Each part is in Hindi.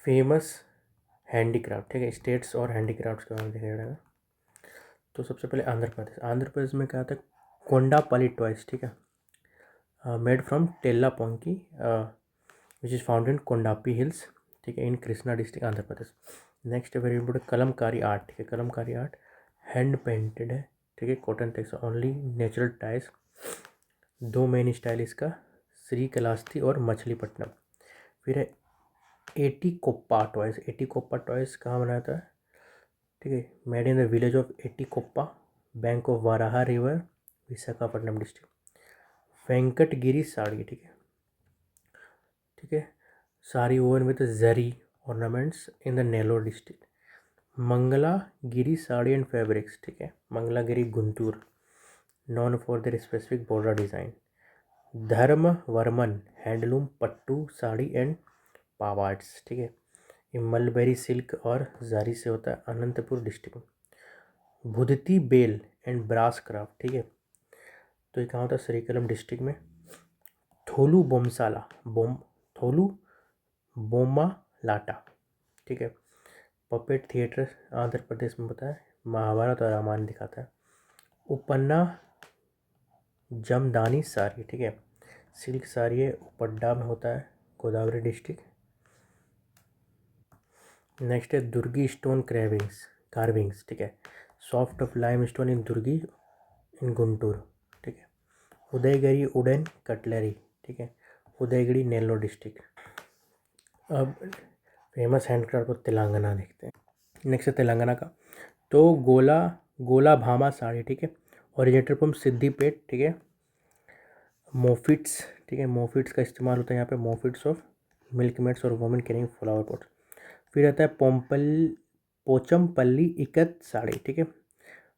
फेमस हैंडीक्राफ्ट, ठीक है, स्टेट्स और हैंडीक्राफ्ट्स के बारे में देखा जाएगा। तो सबसे पहले आंध्र प्रदेश में क्या आता है, कोंडापल्ली टॉयज, ठीक है, made from Tellaponki which is found in Kondapi hills, ठीक है, in Krishna district Andhra Pradesh. Next very important Kalamkari art, ठीक है, कलमकारी आर्ट हैंड पेंटेड है, ठीक है, cotton tex only natural dyes. दो मेन स्टाइल इसका, श्रीकालाहस्ती और मछलीपट्टनम। फिर है एटीकोप्पा टॉयज। एटीकोप्पा टॉयज कहाँ बना था, ठीक है, made in the village of Etikoppaka, bank of Varaha river, Visakhapatnam district. Venkatagiri sari, ठीक है, ठीक है, sari woven with zari ornaments in the Nellore district. Mangalagiri sari and fabrics, ठीक है, Mangalagiri Guntur, known for their specific border design. Dharmavaram handloom pattu sari and pavadas, ठीक है, ये मलबेरी सिल्क और जारी से होता है, अनंतपुर डिस्ट्रिक्ट में। भुदती बेल एंड ब्रास क्राफ्ट, ठीक है, तो ये कहाँ होता है, श्रीकाकुलम डिस्ट्रिक्ट में। थोलू बोमसाला थोलू बोमालाटा, ठीक है, पपेट थिएटर आंध्र प्रदेश में होता है, महाभारत और रामायण दिखाता है। उपन्ना जमदानी साड़ी, ठीक है, सिल्क साड़ी है, उपड्डा में होता है, गोदावरी डिस्ट्रिक्ट। नेक्स्ट है दुर्गी स्टोन कार्विंग्स, ठीक है, soft of limestone in Durgi in Guntur, ठीक है। उदयगिरी वुडन कटलरी, ठीक है, उदयगिरी नेल्लोर डिस्ट्रिक्ट। अब फेमस हैंडक्राफ्ट को तेलंगाना देखते हैं। नेक्स्ट है तेलंगाना का, तो गोला भामा साड़ी, ठीक है, ओरिजिनेटेड फ्रॉम सिद्दीपेट, ठीक है। मोफिट्स, ठीक है, मोफिट्स का इस्तेमाल होता है यहाँ पे, मोफिट्स ऑफ मिल्कमेट्स और वुमेन कैरिंग फ्लावर पॉट। फिर आता है पोचमपल्ली इकत साड़ी, ठीक है,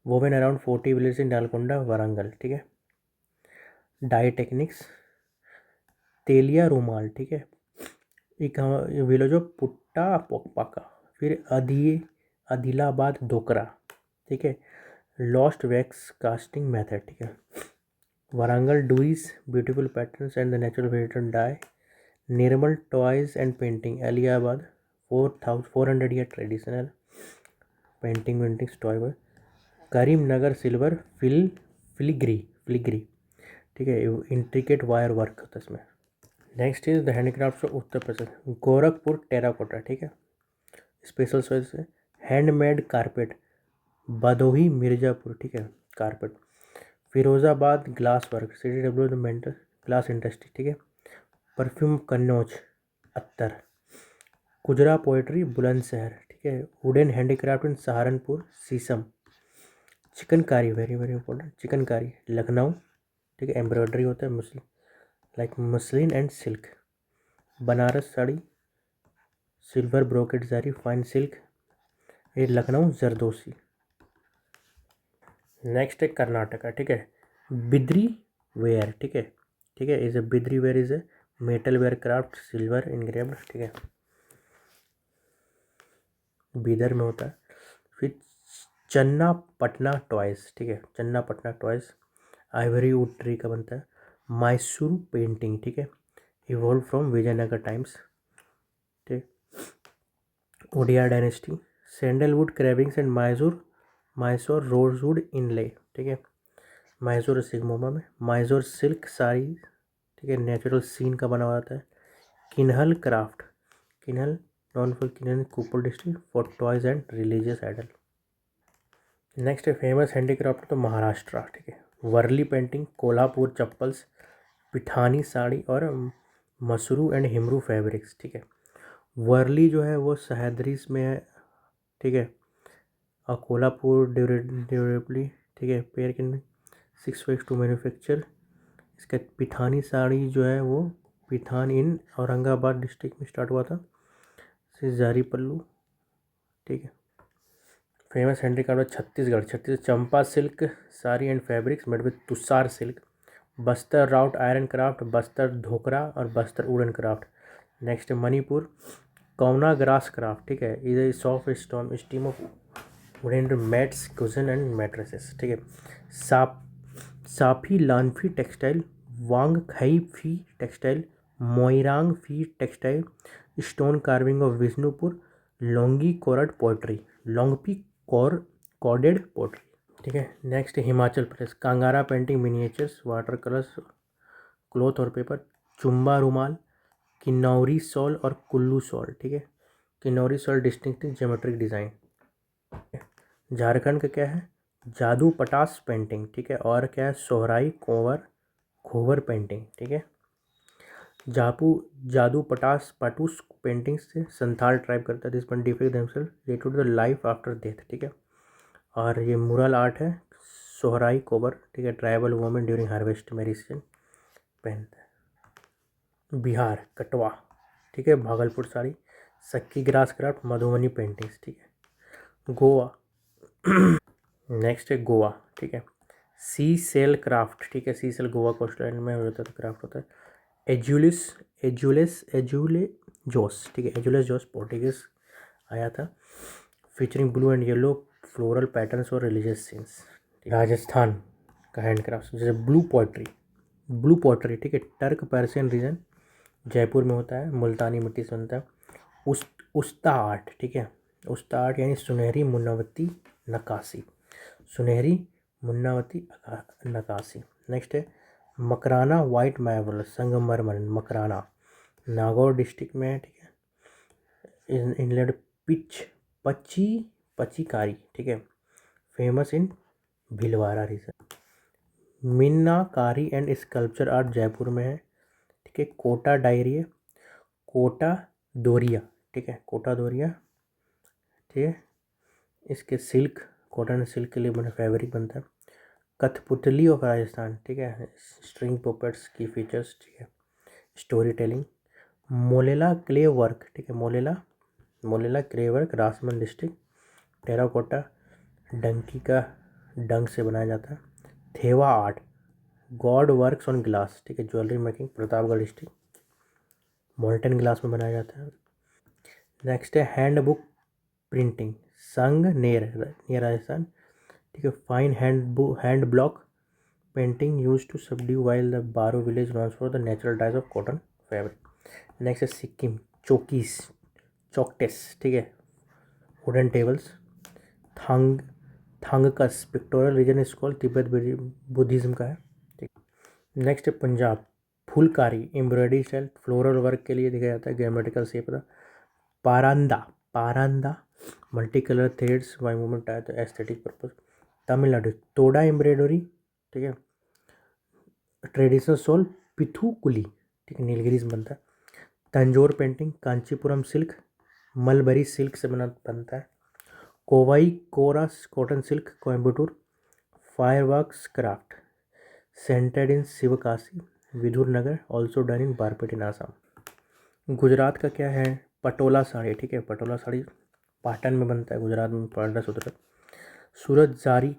woven around 40 village in Dalkonda Warangal, ठीक है। डाई टेक्निक्स तेलिया रुमाल, ठीक है, एक विलेज ऑफ पुट्टा पोकपाका। फिर आदिलाबाद डोकरा, ठीक है, लॉस्ट वैक्स कास्टिंग मेथड, ठीक है। Warangal dhurries beautiful patterns and the natural vegetable dye. Nirmal toys and painting Aliabad 400 year traditional painting toy पर। करीमनगर सिल्वर फिलिग्री, ठीक है, इंट्रिकेट वायर वर्क होता है इसमें। Next is the handicraft of Uttar Pradesh, Gorakhpur terracotta, ठीक है, स्पेशल चॉइस है। हैंडमेड कारपेट भदोही मिर्ज़ापुर, ठीक है, carpet. Firozabad glass work CDW glass industry, ठीक है। परफ्यूम कन्नौज अत्तर। गुजरा पोएट्री बुलंदशहर, ठीक है। वुडन हैंडीक्राफ्ट इन सहारनपुर शीशम। Chikankari very very important, chikankari Lucknow, ठीक है, एम्ब्रॉयडरी होता है like muslin and silk. Banaras sari silver brocade जारी फाइन सिल्क, ये लखनऊ जरदोसी। नेक्स्ट है कर्नाटका, ठीक है, बिद्री वेयर, ठीक है, ठीक है, is a Bidri ware is a metal ware craft silver engraved, ठीक है, बीदर में होता है। फिर चन्ना पटना टॉयज, ठीक है, चन्ना Patna toys Ivory wood tree का बनता है। मैसूर पेंटिंग, ठीक है, इवॉल्व फ्रॉम विजयनगर टाइम्स, ठीक। Odia dynasty sandalwood carvings and Mysore rosewood inlay, ठीक है, मैसूर सिग्मोमा में। मैसूर सिल्क साड़ी, ठीक है, नेचुरल सीन का बना हुआ आता है। Kinhal craft, Kinhal known for Kinhal Koppal district for toys and religious idol. Next है फेमस हैंडीक्राफ्ट तो महाराष्ट्र, ठीक है, वर्ली पेंटिंग, कोल्हापुर चप्पल्स, पिठानी साड़ी और मसरू एंड हिमरू फैब्रिक्स, ठीक है। वर्ली जो है वो सह्याद्रीज में है, ठीक है, और कोल्हापुर ड्यूरेबली, ठीक है, pair can 6 weeks to manufacture. इसका पिठानी साड़ी जो है वो पिठान इन औरंगाबाद डिस्ट्रिक्ट में स्टार्ट हुआ था, से जारी पल्लू, ठीक है। Famous handicraft Chhattisgarh Champa silk sari and fabrics made with Tussar silk. Bastar wrought iron craft, Bastar Dhokra और Bastar wooden craft. Next Manipur Kauna grass craft, ठीक है, इधर soft steam of wooden mats cushion and mattresses, ठीक है। साफी लानफी textile, Wangkhei Phee textile, Moirang Phee textile, stone carving of Vishnupur, Longpi corded pottery, Longpi corded pottery. ठीक है। Next Himachal Pradesh, Kangra painting, miniatures, water colours, cloth और पेपर, चुम्बा रुमाल, किन्नौरी सॉल और कुल्लू सॉल। ठीक है। Kinnauri shawl distinctive geometric design. Jharkhand का क्या है, जादू पटास पेंटिंग। ठीक है। और क्या है, सोहराई कोवर खोवर पेंटिंग। ठीक है। जादू पटास पाटूस पेंटिंग से संथाल ट्राइब करता है, this one depict themselves related to the life after death. ठीक है। और ये मुरल आर्ट है, सोहराई कोबर। ठीक है। Tribal women during harvest marry season पहनता है। बिहार कटवा। ठीक है। Bhagalpur sari, Sikki grass craft, Madhubani paintings. ठीक है। गोवा नेक्स्ट है गोवा। ठीक है। Sea shell craft. ठीक है। Sea shell Goa coastline में होता है, क्राफ्ट होता है। एजुले जोस। ठीक है। एजुलेस जोस पोर्टुगीज आया था, featuring blue and yellow floral patterns और रिलीजियस सीन्स। राजस्थान का हैंडक्राफ्ट जैसे ब्लू पॉटरी। ठीक है। टर्क पर्सियन रीजन, जयपुर में होता है, मुल्तानी मिट्टी से बनता है। उस्ता आर्ट। ठीक है। उस्ता आर्ट यानी सुनहरी मुन्नावती नक्काशी, सुनहरी मुन्नावती नक्काशी। नेक्स्ट है मकराना वाइट मार्बल संगमरमर, मकराना नागौर डिस्ट्रिक्ट में है। ठीक है। इनलैंड पिच पची पचीकारी। ठीक है। Famous in Bhilwara region. Meenakari and sculpture art Jaipur में है। ठीक है। कोटा डायरी है, कोटा दोरिया। ठीक है। कोटा दोरिया। ठीक है। इसके सिल्क, कॉटन सिल्क के लिए बना फैब्रिक बनता है। कठपुतली ऑफ राजस्थान। ठीक है। स्ट्रिंग पॉपेट्स की फीचर्स। ठीक है। Story telling. Molela clay work. ठीक है। Molela clay work Rajsamand district, terracotta donkey का डंक से बनाया जाता है। Thewa art, god works on glass. ठीक है। Jewellery making, Pratapgarh district, molten glass में बनाया जाता है। नेक्स्ट है हैंड बुक प्रिंटिंग, संग नेर नियर राजस्थान। ठीक है। Fine hand block painting used to subdue while the Bagru village known for the natural dyes of cotton fabric. Next है सिक्किम चौकीस चौकटेस। ठीक है। Wooden tables. Thang thangkas pictorial region is called, Tibet Buddhism का है। ठीक। नेक्स्ट है Punjab phulkari embroidery style, floral work के लिए दिखा जाता है, ज्योमेट्रिकल शेप का। Paranda paranda multi colour threads by movement आया तो aesthetic purpose. Tamil Nadu Toda embroidery. ठीक है। Traditional shawl puthukuli. ठीक है। नीलगिरी से बनता है। Tanjore painting, Kanchipuram silk, mulberry silk से बनता है। Kovai Kora cotton silk, Coimbatore. Fireworks craft centred in Sivakasi, विधुर नगर, also done in Barpeta in Assam. Gujarat का क्या है, पटोला साड़ी। ठीक है। पटोला साड़ी पाटन में बनता है, गुजरात में पाटना सूत्र। सूरत जारी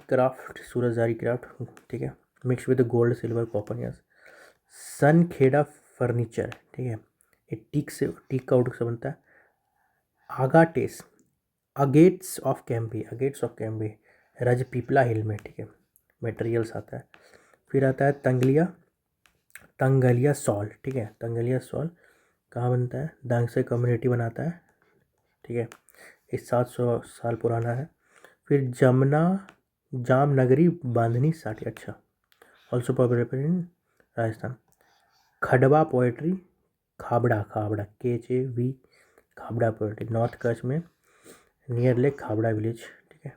क्राफ्ट। ठीक है। Mix with gold silver copper yes. Sankheda furniture. ठीक है। ये टीक का आउट से बनता है। आगाटेस अगेट्स ऑफ कैम्बे रजपीपला हिल में। ठीक है। मटेरियल्स आता है। फिर आता है तंगलिया सॉल। ठीक है। तंगलिया सॉल कहाँ बनता है, दंग से कम्युनिटी बनाता है। ठीक है। इस 700 साल पुराना है। फिर जामनगरी बांधनी साड़ी, अच्छा, also popular in Rajasthan. Khavda pottery, Khavda Khavda KHAV Khavda pottery, north Kutch में नियर लेक खाबड़ा विलेज। ठीक है।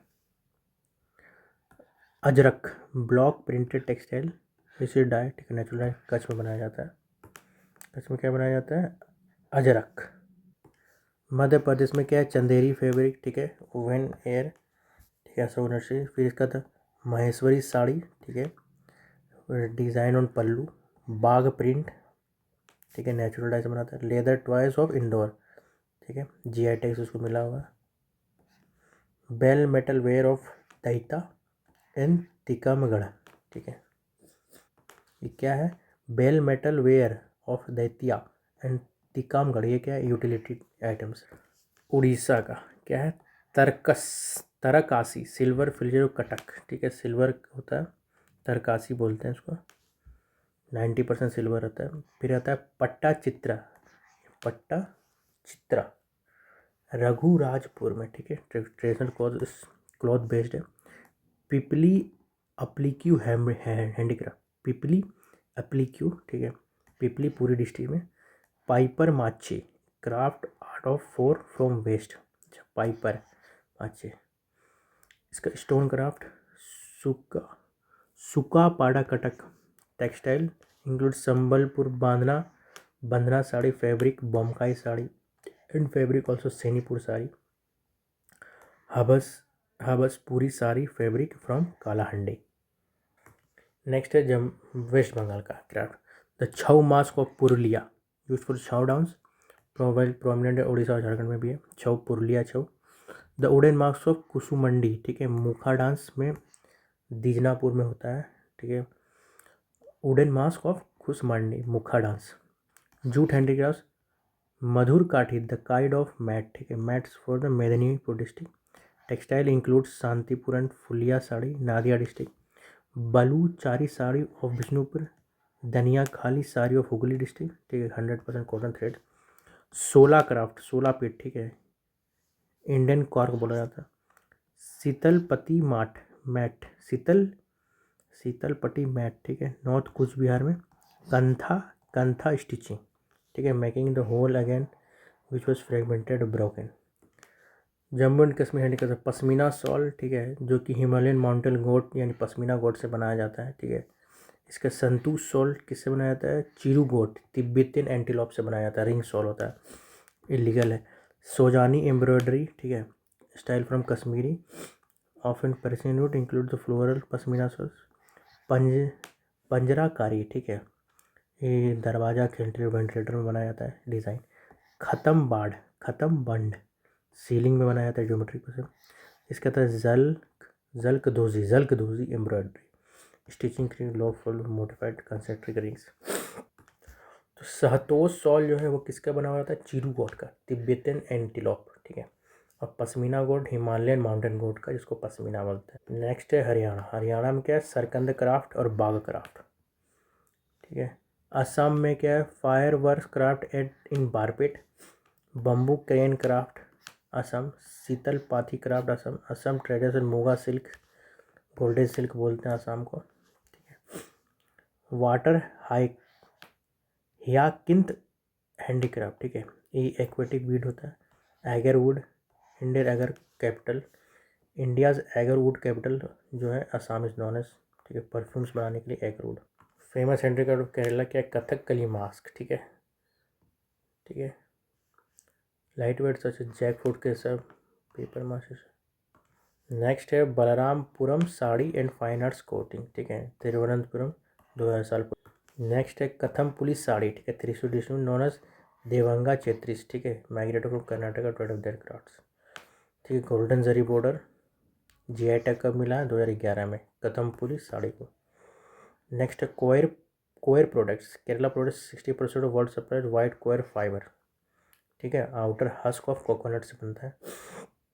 अजरक ब्लॉक प्रिंटेड टेक्सटाइल, इसे डाई। ठीक है। नेचुरल डाई कच्छ में बनाया जाता है। कच्छ में क्या बनाया जाता है, अजरक। मध्य प्रदेश में क्या है, चंदेरी फैब्रिक। ठीक है। Oven air. ठीक है। सोनर से फिर इसका था महेश्वरी साड़ी। ठीक है। Design on pallu, Bagh print. ठीक है। नेचुरल डाई से बनाता है। Leather toys of Indore. ठीक है। GI टैग्स उसको मिला हुआ है। Bell metal ware of Datia and Tikamgarh. ठीक है। ये क्या है, bell metal ware of Datia and Tikamgarh, ये क्या है, यूटिलिटी आइटम्स। उड़ीसा का क्या है, तरकस तरकासी सिल्वर फिल्जर कटक। ठीक है। सिल्वर होता है, तरकासी बोलते हैं इसको, 90% सिल्वर रहता है। फिर आता है पट्टा चित्रा, पट्टा चित्रा, रघुराजपुर में, ठीक है, ट्रेडिशनल क्लॉथ बेस्ड है। पिपली अप्लीक्यू हैंडीक्राफ्ट, पिपली अप्लीक्यू, ठीक है, पिपली पूरी डिस्ट्रिक्ट में। Papier mache, craft art of for from waste, अच्छा पाइपर माची। इसका स्टोन क्राफ्ट, सुका सुका पाड़ा Cuttack, textile include Sambalpur Bandha sari fabric, Bomkai sari and fabric also Sonepur sari, Habaspuri sari fabric from Kalahandi. Next है वेस्ट बंगाल का क्राफ्ट, the Chhau mask of Purulia, used for Chhau dance, prominent है उड़ीसा और झारखंड में भी है। Chhau Purulia Chhau. The wooden mask of Kushmandi, ठीक है, मुखा डांस में दीजनापुर में होता है, ठीक है। वुडन मास्क ऑफ कुसुमंडी, मुखा डांस। जूट हैंडीक्राफ्ट, मधुर काठी, द काइड ऑफ मैट, ठीक है, mats for the Medinipur district. Textile includes Shantipuri Phulia sari, Nadia district. Baluchari sari of Bishnupur, Dhaniakhali sari of Hooghly district, ठीक है, 100% कॉटन थ्रेड। सोला क्राफ्ट, सोला पीठ, ठीक है, इंडियन कॉर्क बोला जाता है। शीतलपति मैट, शीतलपट्टी मैट, ठीक है, नॉर्थ कूच बिहार में। कंथा स्टिचिंग, ठीक है, making the whole again which was fragmented broken. Jammu and Kashmir handicraft, pashmina shawl, ठीक है, जो कि हिमालयन माउंटेन गोट यानी पश्मीना गोट से बनाया जाता है, ठीक है। इसका संतूर शॉल किससे बनाया जाता है? चिरू गोट, तिब्बतियन एंटीलॉप से बनाया जाता है, रिंग शॉल होता है, इलीगल है। सोजानी एम्ब्रॉयडरी, ठीक है, style from Kashmiri of and Persian would include the floral pashmina shawls. Pinjrakari, ठीक है, ये दरवाज़ा वेंटिलेटर में बनाया जाता है डिज़ाइन। खत्म बंड सीलिंग में बनाया जाता है ज्योमेट्री से। इसका था Jalakdozi embroidery, stitching lawful modified concentric rings. तो सहतोष शॉल जो है वो किसका बना हुआ था? चिरू गोट का, तिब्बतियन एंटीलॉप, ठीक है। और पश्मीना गोट हिमालयन माउंटेन गोट का, जिसको पश्मीना बोलते हैं। नेक्स्ट है हरियाणा में क्या है? सरकंद क्राफ्ट और बाग क्राफ्ट, ठीक है। असम में क्या है? Fire work craft in Barpeta, bamboo cane craft Assam, Sheetal Pati craft Assam, Assam traditional Muga silk, golden silk बोलते हैं असम को, ठीक है। वाटर हियाकिंथ हैंडीक्राफ्ट, ठीक है, ये एक्वेटिक वीड होता है। Agar wood, Indian agar capital, India's agar wood capital जो है असम इज नॉन एज, ठीक है, परफ्यूम्स बनाने के लिए agarwood. Famous handicraft of Kerala क्या है? कथकली मास्क, ठीक है, ठीक है। Lightweight such jackfruit के सब पेपर मास्क। नेक्स्ट है Balaramapuram sari and fine arts coating, ठीक है, तिरुवनंतपुरम 2000 साल। नेक्स्ट है कथम पुलिस साड़ी, ठीक है, त्रिशूल डिस्ट्रिक्ट नोन एज देवंगा चेत्रिस, ठीक है, migrated from Karnataka two of their crafts, ठीक है। गोल्डन जरी बॉर्डर जीआई टैग कब मिला है? 2011 में कथम पुलिस साड़ी को। नेक्स्ट है coir products, Kerala products 60% of world supply white coir fibre, ठीक है, आउटर हस्क ऑफ कोकोनट से बनता है।